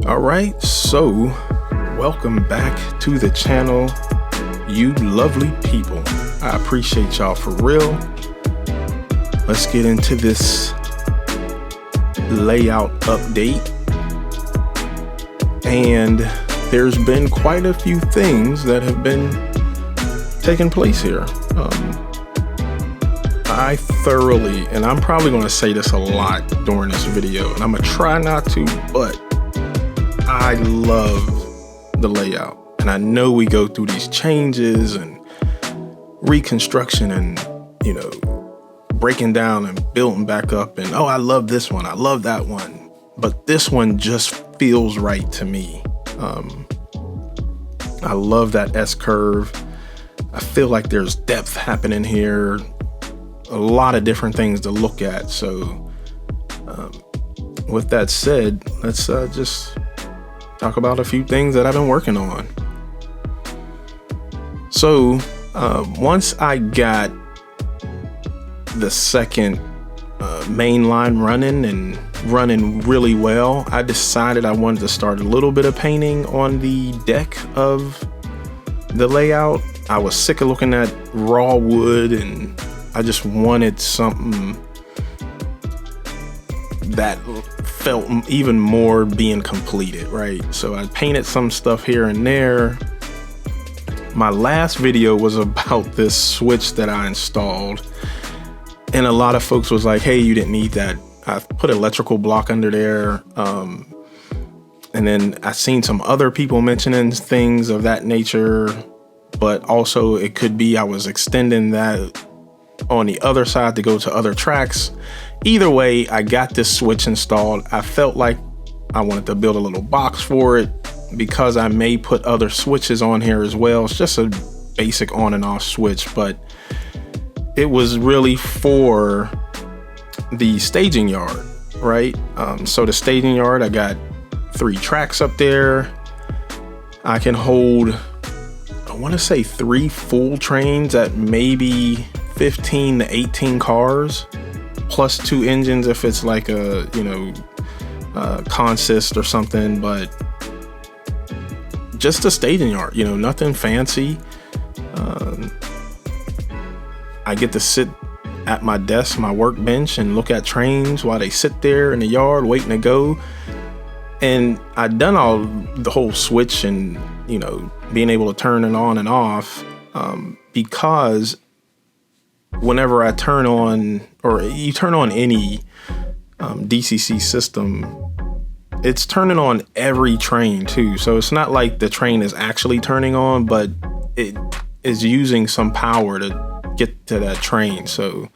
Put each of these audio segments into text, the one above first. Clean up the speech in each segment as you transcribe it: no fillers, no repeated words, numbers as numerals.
All right, so welcome back to the channel, you lovely people. I appreciate y'all for real. Let's get into this layout update. And there's been quite a few things that have been taking place here. I thoroughly, and I'm probably going to say this a lot during this video, and I'm going to try not to, but I love the layout. And I know we go through these changes and reconstruction and, breaking down and building back up. And, oh, I love this one. I love that one. But this one just feels right to me. I love that S curve. I feel like there's depth happening here. A lot of different things to look at. So with that said, let's just talk about a few things that I've been working on. So once I got the second main line running really well, I decided I wanted to start a little bit of painting on the deck of the layout. I was sick of looking at raw wood, and I just wanted something that felt even more being completed, right? So I painted some stuff here and there. My last video was about this switch that I installed, and a lot of folks was like, hey, you didn't need that. I put electrical block under there. And then I seen some other people mentioning things of that nature, but also it could be I was extending that on the other side to go to other tracks. Either way, I got this switch installed. I felt like I wanted to build a little box for it because I may put other switches on here as well. It's just a basic on and off switch, but it was really for the staging yard, right? So the staging yard, I got 3 tracks up there. I can hold, I want to say 3 full trains at maybe 15 to 18 cars, plus 2 engines if it's like a, consist or something, but just a staging yard, nothing fancy. I get to sit at my desk, my workbench, and look at trains while they sit there in the yard waiting to go. And I've done all the whole switch and, being able to turn it on and off, because whenever I turn on, or you turn on any DCC system, it's turning on every train too. So it's not like the train is actually turning on, but it is using some power to get to that train. So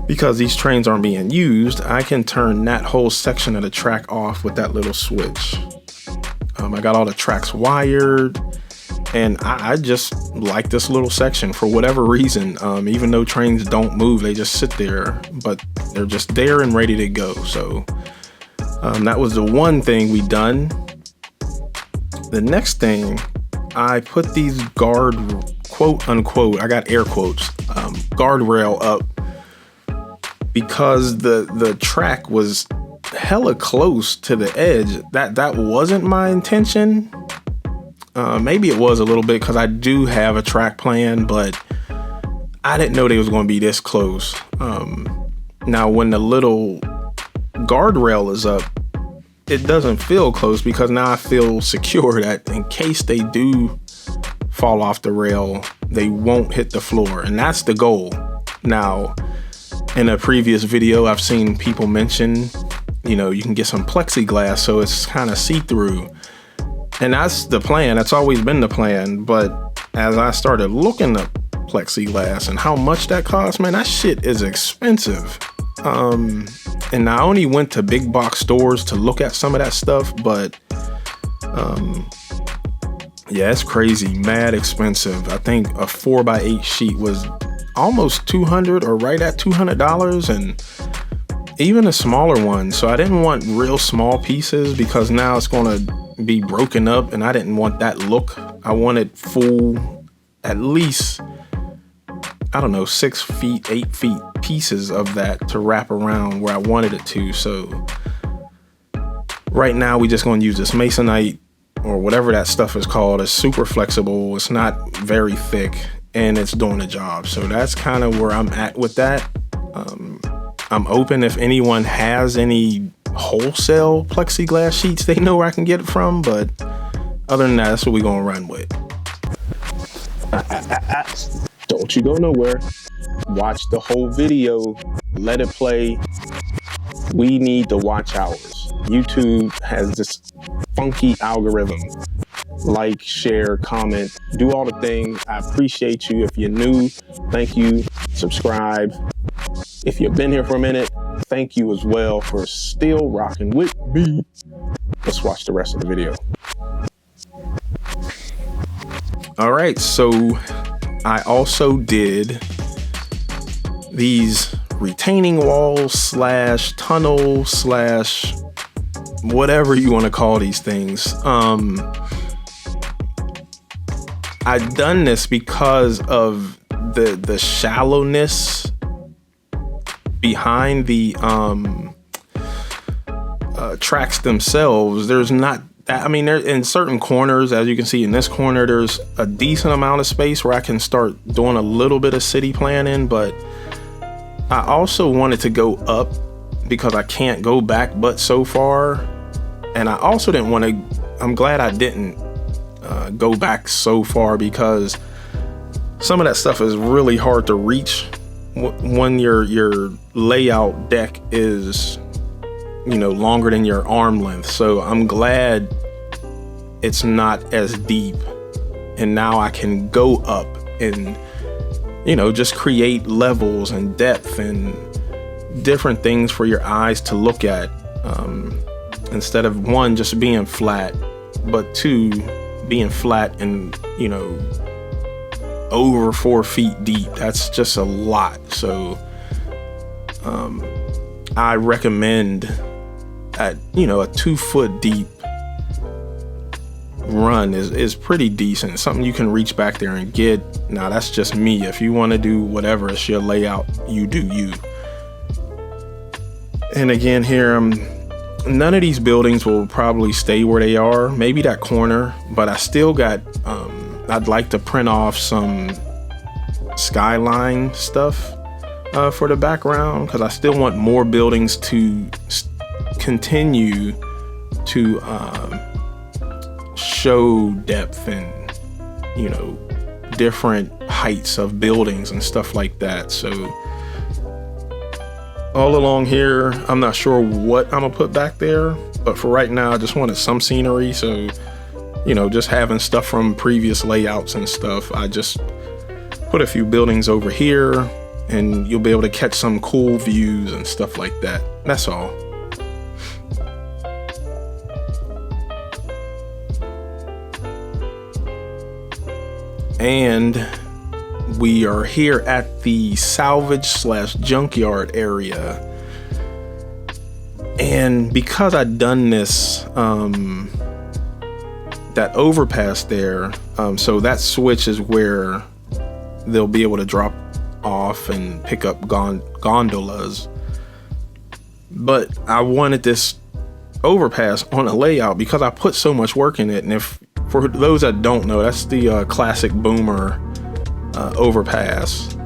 because these trains aren't being used, I can turn that whole section of the track off with that little switch. I got all the tracks wired, and I just like this little section for whatever reason. Even though trains don't move, they just sit there, but they're just there and ready to go. So that was the one thing we done. The next thing, I put these quote unquote, I got air quotes, guardrail up, because the track was hella close to the edge. That wasn't my intention. Maybe it was a little bit because I do have a track plan, but I didn't know they was going to be this close. Now, when the little guardrail is up, it doesn't feel close because now I feel secure that in case they do fall off the rail, they won't hit the floor, and that's the goal. Now, in a previous video, I've seen people mention, you can get some plexiglass so it's kind of see-through. And that's the plan. That's always been the plan. But as I started looking up plexiglass and how much that costs, man, that shit is expensive. And I only went to big box stores to look at some of that stuff, but yeah, it's crazy, mad expensive. I think a 4x8 sheet was almost $200 or right at $200, and even a smaller one. So I didn't want real small pieces because now it's going to be broken up, and I didn't want that look. I wanted full, at least, I don't know, 6 feet, 8 feet pieces of that to wrap around where I wanted it to. So right now we just going to use this masonite or whatever that stuff is called. It's super flexible. It's not very thick and it's doing the job. So that's kind of where I'm at with that. I'm open if anyone has any wholesale plexiglass sheets they know where I can get it from, but other than that, that's what we're gonna run with. Don't you go nowhere. Watch the whole video, let it play. We need the watch hours. YouTube has this funky algorithm. Like, share, comment, do all the things. I appreciate you. If you're new, thank you. Subscribe. If you've been here for a minute, thank you as well for still rocking with me. Let's watch the rest of the video. All right, so I also did these retaining walls / tunnel / whatever you want to call these things. I've done this because of the shallowness behind the tracks themselves. There's not that, I mean, there in certain corners, as you can see in this corner, there's a decent amount of space where I can start doing a little bit of city planning, but I also wanted to go up because I can't go back but so far. And I also didn't want to, I'm glad I didn't go back so far, because some of that stuff is really hard to reach when your layout deck is, you know, longer than your arm length. So I'm glad it's not as deep, and now I can go up and, you know, just create levels and depth and different things for your eyes to look at, instead of one, just being flat, but two, being flat and, you know, over 4 feet deep. That's just a lot. So I recommend at, you know, a 2 foot deep run is pretty decent. Something you can reach back there and get. Now that's just me. If you want to do whatever, it's your layout, you do you. And again, here none of these buildings will probably stay where they are. Maybe that corner, but I still got I'd like to print off some skyline stuff for the background, because I still want more buildings to continue to show depth and, you know, different heights of buildings and stuff like that. So all along here, I'm not sure what I'm gonna put back there, but for right now I just wanted some scenery. So, you know, just having stuff from previous layouts and stuff, I just put a few buildings over here and you'll be able to catch some cool views and stuff like that. That's all. And we are here at the salvage / junkyard area. And because I'd done this, that overpass there, so that switch is where they'll be able to drop off and pick up gondolas. But I wanted this overpass on a layout because I put so much work in it. And if, for those that don't know, that's the classic Boomer overpass.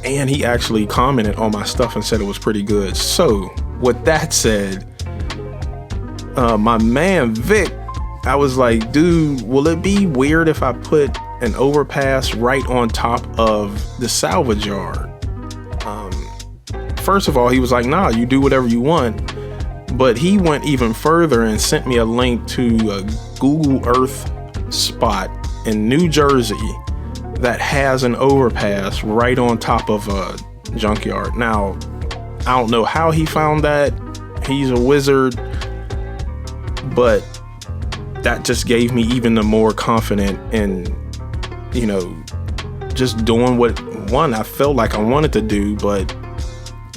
And he actually commented on my stuff and said it was pretty good. So with that said, my man Vic, I was like, dude, will it be weird if I put an overpass right on top of the salvage yard? First of all, he was like, nah, you do whatever you want. But he went even further and sent me a link to a Google Earth spot in New Jersey that has an overpass right on top of a junkyard. Now, I don't know how he found that. He's a wizard, but that just gave me even the more confident in, you know, just doing what, one, I felt like I wanted to do, but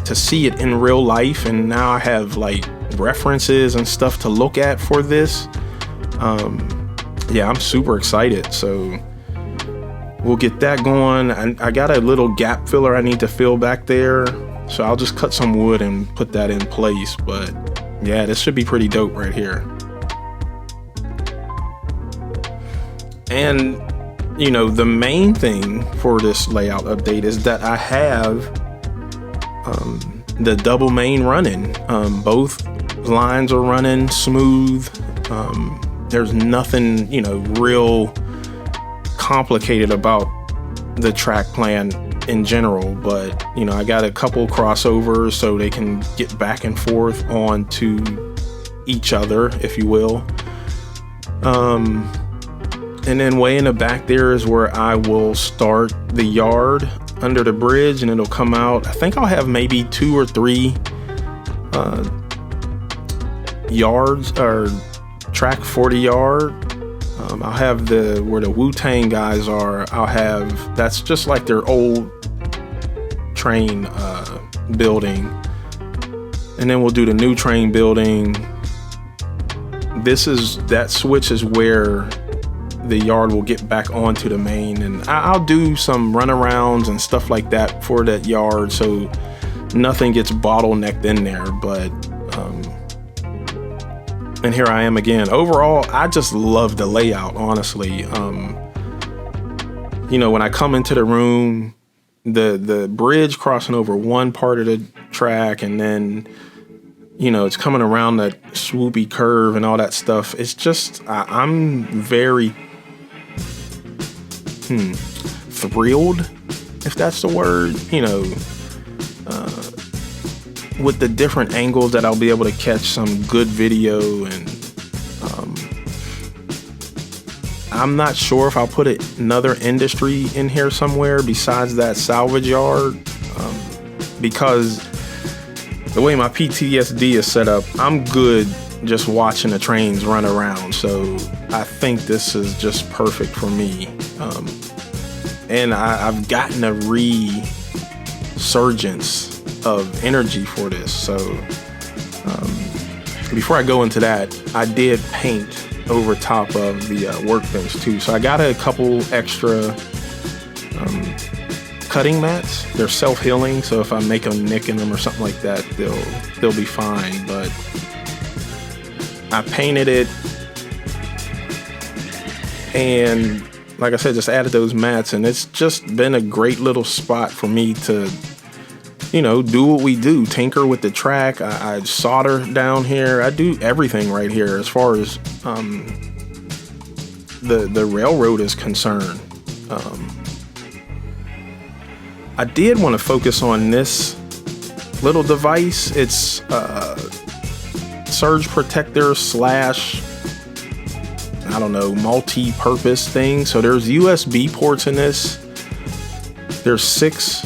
to see it in real life, and now I have like references and stuff to look at for this. Yeah, I'm super excited. So we'll get that going. I got a little gap filler I need to fill back there, so I'll just cut some wood and put that in place. But yeah, this should be pretty dope right here. And, you know, the main thing for this layout update is that I have the double main running. Both lines are running smooth. There's nothing, you know, real complicated about the track plan in general, but, you know, I got a couple crossovers so they can get back and forth onto each other, if you will. And then way in the back there is where I will start the yard under the bridge, and it'll come out. I think I'll have maybe 2 or 3 yards or track 40 yard. I'll have where the Wu-Tang guys are. I'll have, that's just like their old train building, and then we'll do the new train building. That switch is where the yard will get back onto the main, and I'll do some runarounds and stuff like that for that yard so nothing gets bottlenecked in there. But and here I am again. Overall, I just love the layout, honestly. You know, when I come into the room, the bridge crossing over one part of the track, and then, you know, it's coming around that swoopy curve and all that stuff. It's just, I'm very thrilled, if that's the word, you know, with the different angles that I'll be able to catch some good video. And I'm not sure if I'll put another industry in here somewhere besides that salvage yard, because the way my PTSD is set up, I'm good just watching the trains run around. So I think this is just perfect for me. And I've gotten a resurgence of energy for this. So before I go into that, I did paint over top of the workbench too. So I got a couple extra cutting mats. They're self-healing, so if I make a nick in them or something like that, they'll be fine. But I painted it, and like I said, just added those mats, and it's just been a great little spot for me to, you know, do what we do, tinker with the track. I solder down here. I do everything right here as far as the railroad is concerned. I did want to focus on this little device. It's surge protector / I don't know, multi-purpose thing. So there's USB ports in this. There's 6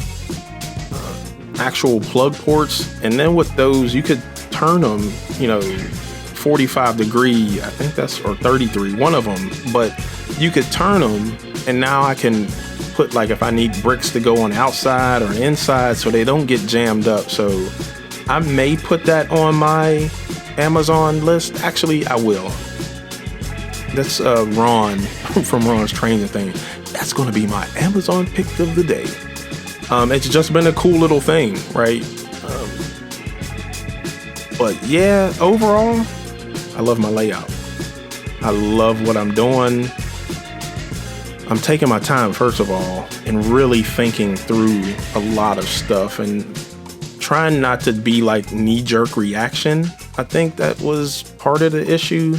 actual plug ports, and then with those you could turn them, you know, 45 degree, I think that's, or 33, one of them, but you could turn them, and now I can put, like, if I need bricks to go on the outside or inside so they don't get jammed up. So I may put that on my Amazon list. Actually, I will. That's Ron from Ron's Training Thing. That's going to be my Amazon pick of the day. It's just been a cool little thing, right? But yeah, overall, I love my layout. I love what I'm doing. I'm taking my time, first of all, and really thinking through a lot of stuff and trying not to be like knee-jerk reaction. I think that was part of the issue.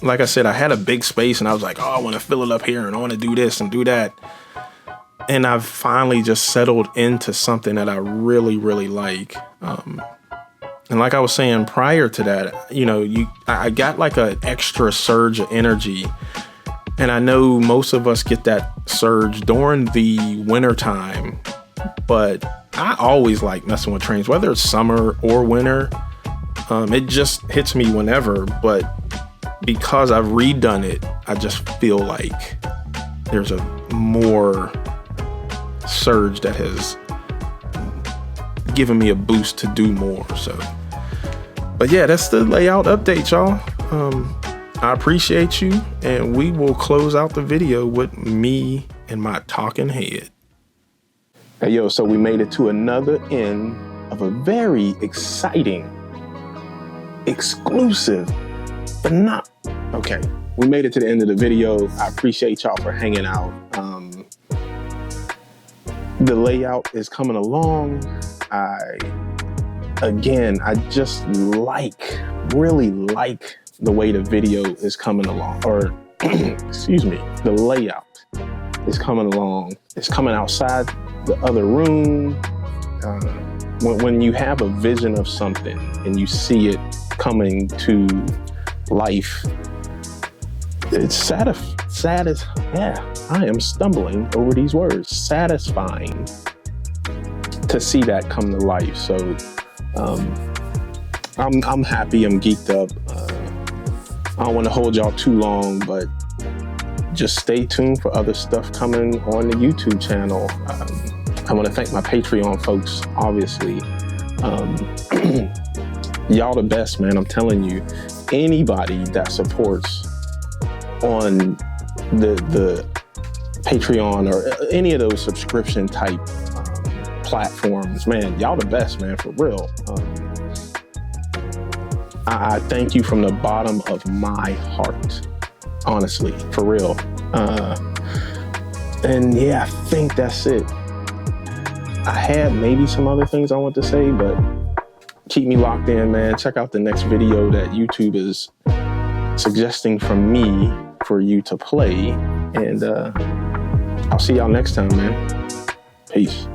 Like I said, I had a big space and I was like, oh, I want to fill it up here and I want to do this and do that. And I've finally just settled into something that I really, really like. And like I was saying prior to that, you know, I got like an extra surge of energy. And I know most of us get that surge during the winter time, but I always like messing with trains, whether it's summer or winter. It just hits me whenever, but because I've redone it, I just feel like there's a more surge that has given me a boost to do more. So, but yeah, that's the layout update, y'all. I appreciate you, and we will close out the video with me and my talking head. Hey, yo, so we made it to another end of a very exciting exclusive, but not. Okay, we made it to the end of the video. I appreciate y'all for hanging out. The layout is coming along. I just really like the way the video is coming along, or excuse me, the layout is coming along. It's coming outside the other room. When you have a vision of something and you see it coming to life, it's I am stumbling over these words. Satisfying to see that come to life. So I'm happy. I'm geeked up. I don't want to hold y'all too long, but just stay tuned for other stuff coming on the YouTube channel. I want to thank my Patreon folks, obviously. Y'all the best, man. I'm telling you, anybody that supports on the Patreon or any of those subscription type platforms, man, y'all the best, man, for real. I thank you from the bottom of my heart, honestly, for real. And yeah, I think that's it. I had maybe some other things I want to say, but keep me locked in, man. Check out the next video that YouTube is suggesting from me for you to play. And I'll see y'all next time, man. Peace.